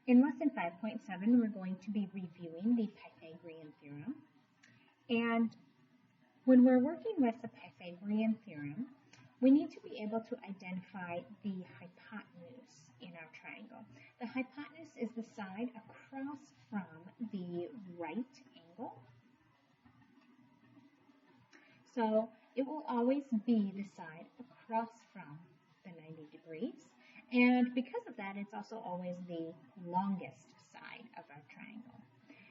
In lesson 5.7, we're going to be reviewing the Pythagorean Theorem. And when we're working with the Pythagorean Theorem, we need to be able to identify the hypotenuse in our triangle. The hypotenuse is the side across from the right angle. So it will always be the side across from the 90 degrees. And because of that, it's also always the longest side of our triangle.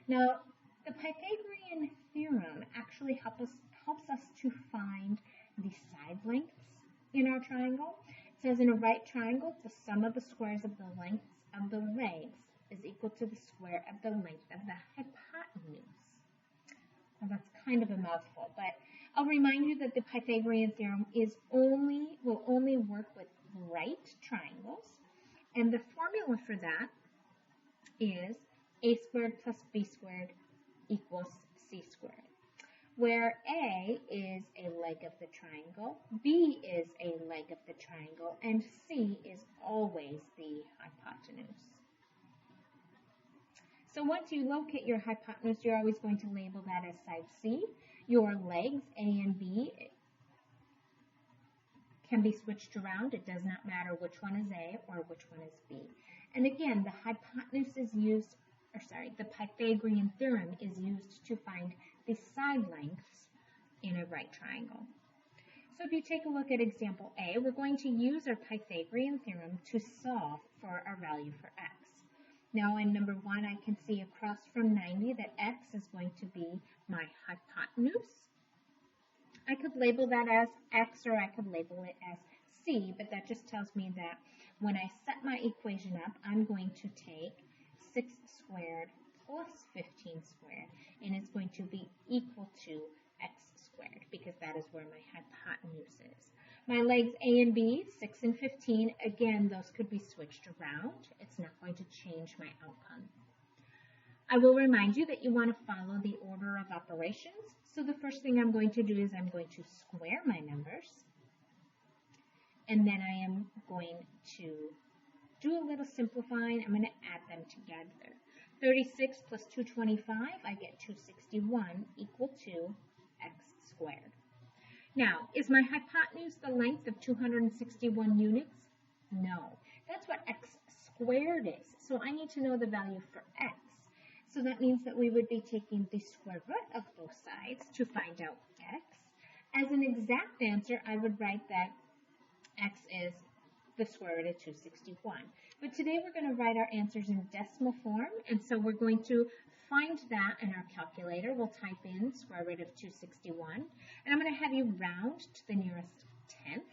Now, the Pythagorean theorem actually helps us to find the side lengths in our triangle. It says in a right triangle, the sum of the squares of the lengths of the legs is equal to the square of the length of the hypotenuse. Well, that's kind of a mouthful, but I'll remind you that the Pythagorean theorem will only work with right triangles, and the formula for that is a squared plus b squared equals c squared, where a is a leg of the triangle, b is a leg of the triangle, and c is always the hypotenuse. So once you locate your hypotenuse, you're always going to label that as side C. Your legs, A and B, can be switched around. It does not matter which one is A or which one is B. And again, the hypotenuse is used, the Pythagorean theorem is used to find the side lengths in a right triangle. So if you take a look at example A, we're going to use our Pythagorean theorem to solve for our value for x. Now in number 1, I can see across from 90 that x is going to be my hypotenuse. I could label that as x or I could label it as c, but that just tells me that when I set my equation up, I'm going to take 6 squared plus 15 squared, and it's going to be equal to x squared, because that is where my hypotenuse is. My legs A and B, 6 and 15, again, those could be switched around. It's not going to change my outcome. I will remind you that you want to follow the order of operations. So the first thing I'm going to do is I'm going to square my numbers. And then I am going to do a little simplifying. I'm going to add them together. 36 plus 225, I get 261 equal to x squared. Now, is my hypotenuse the length of 261 units? No. That's what x squared is. So I need to know the value for x. So that means that we would be taking the square root of both sides to find out x. As an exact answer, I would write that x is the square root of 261. But today we're going to write our answers in decimal form, and so we're going to find that in our calculator. We'll type in square root of 261, and I'm going to have you round to the nearest tenth.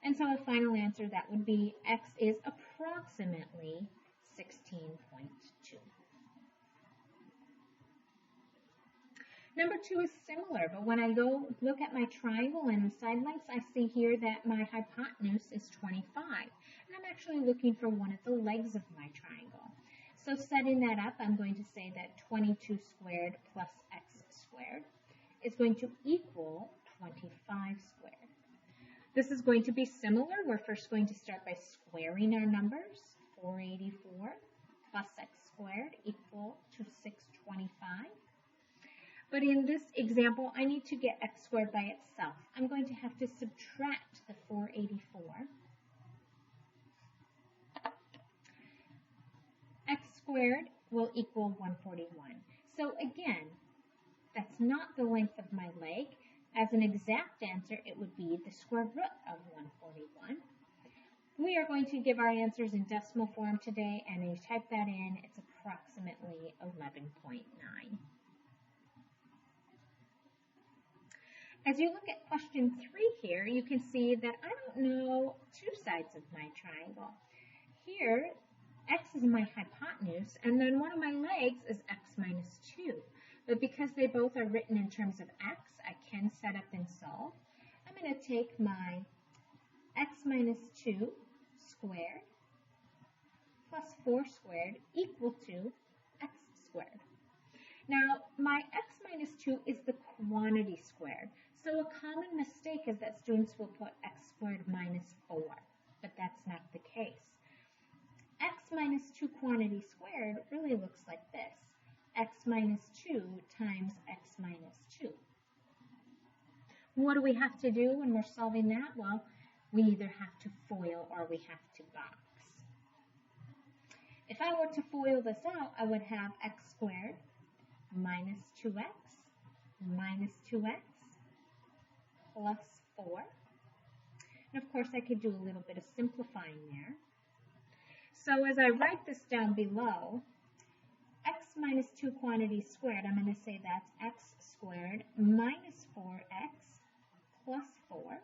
And so a final answer, that would be x is approximately 16.2. Number 2 is similar, but when I go look at my triangle and the side lengths, I see here that my hypotenuse is 25. And I'm actually looking for one of the legs of my triangle. So setting that up, I'm going to say that 22 squared plus x squared is going to equal 25 squared. This is going to be similar. We're first going to start by squaring our numbers. 484 plus x squared equal to 625. But in this example, I need to get x squared by itself. I'm going to have to subtract the 484. X squared will equal 141. So again, that's not the length of my leg. As an exact answer, it would be the square root of 141. We are going to give our answers in decimal form today, and you type that in, it's approximately 11.9. As you look at question 3 here, you can see that I don't know two sides of my triangle. Here, x is my hypotenuse, and then one of my legs is x minus 2. But because they both are written in terms of x, I can set up and solve. I'm going to take my x minus 2 squared plus 4 squared equal to x squared. Now, my x minus 2 is the quantity squared. So a common mistake is that students will put x squared minus 4, but that's not the case. X minus 2 quantity squared really looks like this. X minus 2 times x minus 2. What do we have to do when we're solving that? Well, we either have to FOIL or we have to box. If I were to FOIL this out, I would have x squared minus 2x minus 2x plus 4. And of course, I could do a little bit of simplifying there. So as I write this down below, x minus 2 quantity squared, I'm going to say that's x squared minus 4x plus 4.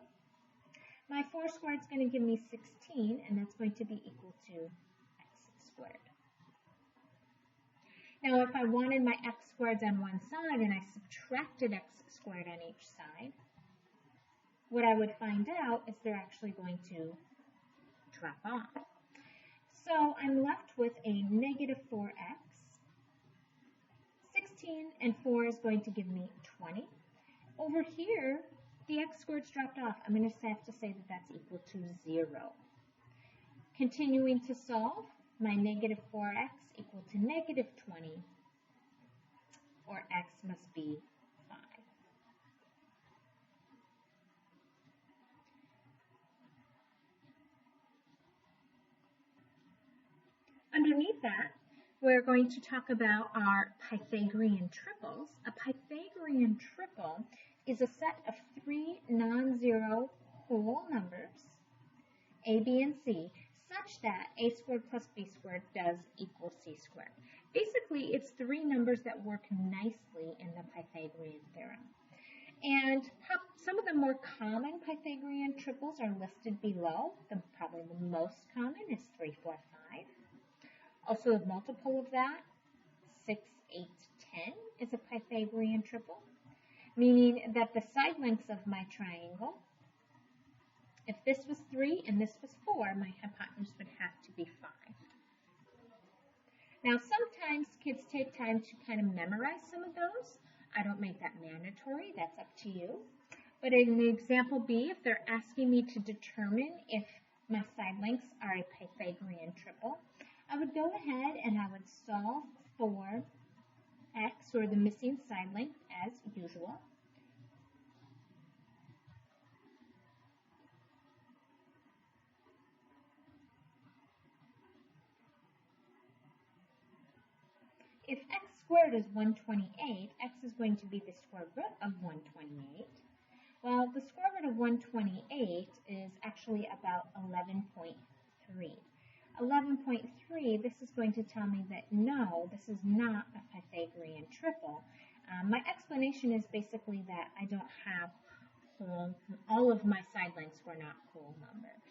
My 4 squared is going to give me 16, and that's going to be equal to x squared. Now, if I wanted my x squareds on one side and I subtracted x squared on each side, what I would find out is they're actually going to drop off. So I'm left with a negative 4x. 16 and 4 is going to give me 20. Over here, the x squareds dropped off. I'm going to have to say that that's equal to 0. Continuing to solve, my negative 4x equal to negative 20, or x must be 5. Underneath that, we're going to talk about our Pythagorean triples. A Pythagorean triple is a set of 3 non-zero whole numbers, a, b, and c, such that a squared plus b squared does equal c squared. Basically, it's 3 numbers that work nicely in the Pythagorean theorem. And some of the more common Pythagorean triples are listed below. Probably the most common is 3, 4, 5. Also, a multiple of that, 6, 8, 10, is a Pythagorean triple, meaning that the side lengths of my triangle, if this was 3 and this was 4, my hypotenuse would have to be 5. Now, sometimes kids take time to kind of memorize some of those. I don't make that mandatory. That's up to you. But in the example B, if they're asking me to determine if my side lengths are a Pythagorean triple, I would go ahead and I would solve for x, or the missing side length, as usual. If x squared is 128, x is going to be the square root of 128. Well, the square root of 128 is actually about 11.3. 11.3, this is going to tell me that no, this is not a Pythagorean triple. My explanation is basically that I don't have all of my side lengths were not whole numbers.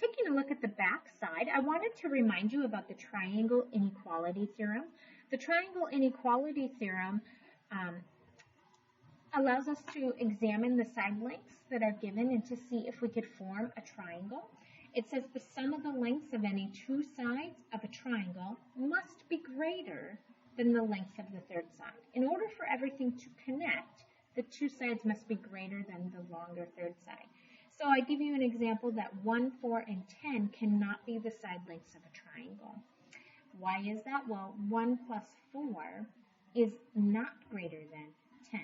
Taking a look at the back side, I wanted to remind you about the triangle inequality theorem. The triangle inequality theorem allows us to examine the side lengths that are given and to see if we could form a triangle. It says the sum of the lengths of any 2 sides of a triangle must be greater than the length of the third side. In order for everything to connect, the 2 sides must be greater than the longer third side. So I give you an example that 1, 4, and 10 cannot be the side lengths of a triangle. Why is that? Well, 1 plus 4 is not greater than 10.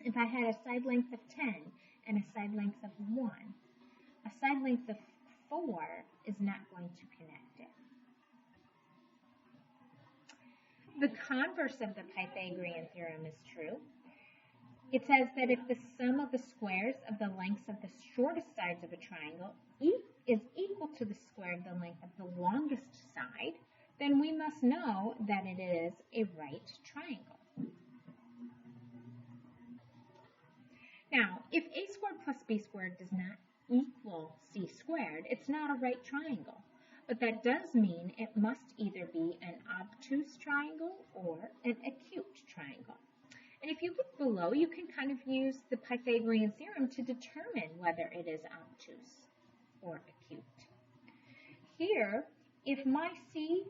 If I had a side length of 10 and a side length of 1, a side length of 4 is not going to connect it. The converse of the Pythagorean theorem is true. It says that if the sum of the squares of the lengths of the shortest sides of a triangle is equal to the square of the length of the longest side, then we must know that it is a right triangle. Now, if a squared plus b squared does not equal c squared, it's not a right triangle. But that does mean it must either be an obtuse triangle or an acute triangle. And if you look below, you can kind of use the Pythagorean theorem to determine whether it is obtuse or acute. Here, if my c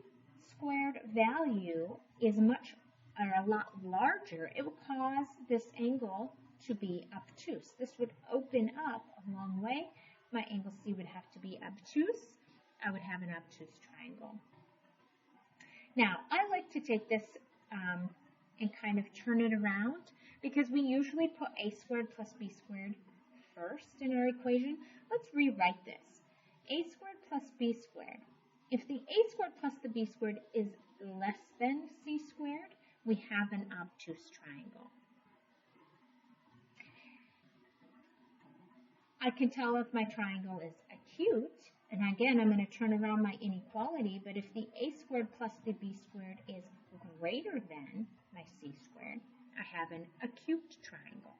squared value is a lot larger, it will cause this angle to be obtuse. This would open up a long way. My angle C would have to be obtuse. I would have an obtuse triangle. Now, I like to take this and kind of turn it around because we usually put a squared plus b squared first in our equation. Let's rewrite this. A squared plus b squared. If the a squared plus the b squared is less than c squared, we have an obtuse triangle. I can tell if my triangle is acute, and again, I'm going to turn around my inequality, but if the a squared plus the b squared is greater than my c squared, I have an acute triangle.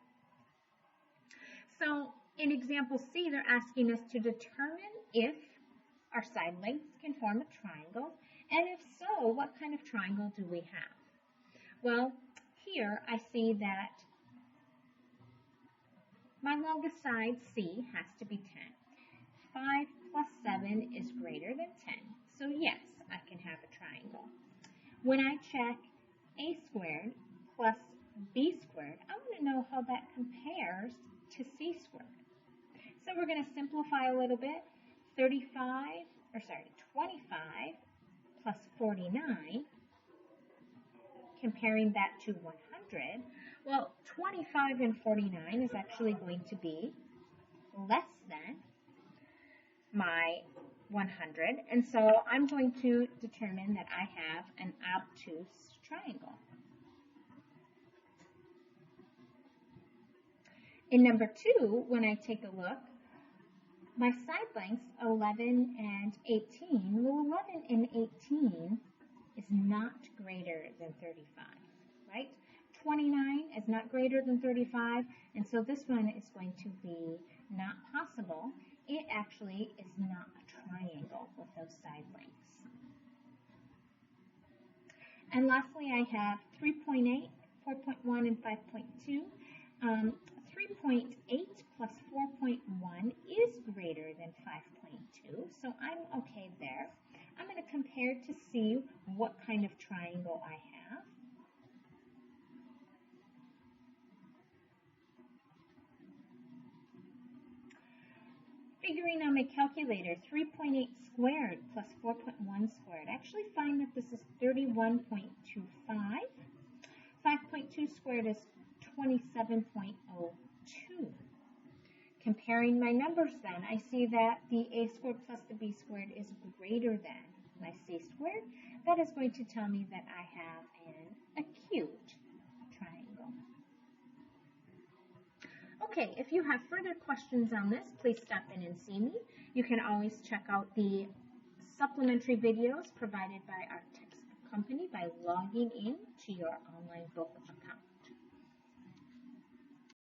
So in example C, they're asking us to determine if our side lengths can form a triangle, and if so, what kind of triangle do we have? Well, here I see that my longest side, C, has to be 10. 5 plus 7 is greater than 10. So yes, I can have a triangle. When I check a squared plus b squared, I want to know how that compares to c squared. So we're going to simplify a little bit. 25 plus 49, comparing that to 100. Well, 25 and 49 is actually going to be less than my 100, and so I'm going to determine that I have an obtuse triangle. In number 2, when I take a look, my side lengths 11 and 18, well, 11 and 18 is not greater than 35, right? 29 is not greater than 35, and so this one is going to be not possible. It actually is not a triangle with those side lengths. And lastly, I have 3.8, 4.1, and 5.2. 3.8 plus 4.1 is greater than 5.2, so I'm okay there. I'm going to compare to see what kind of triangle I have. Figuring on my calculator, 3.8 squared plus 4.1 squared. I actually find that this is 31.25. 5.2 squared is 27.02. Comparing my numbers then, I see that the a squared plus the b squared is greater than my c squared. That is going to tell me that I have an acute triangle. Okay, if you have further questions on this, please stop in and see me. You can always check out the supplementary videos provided by our textbook company by logging in to your online book account.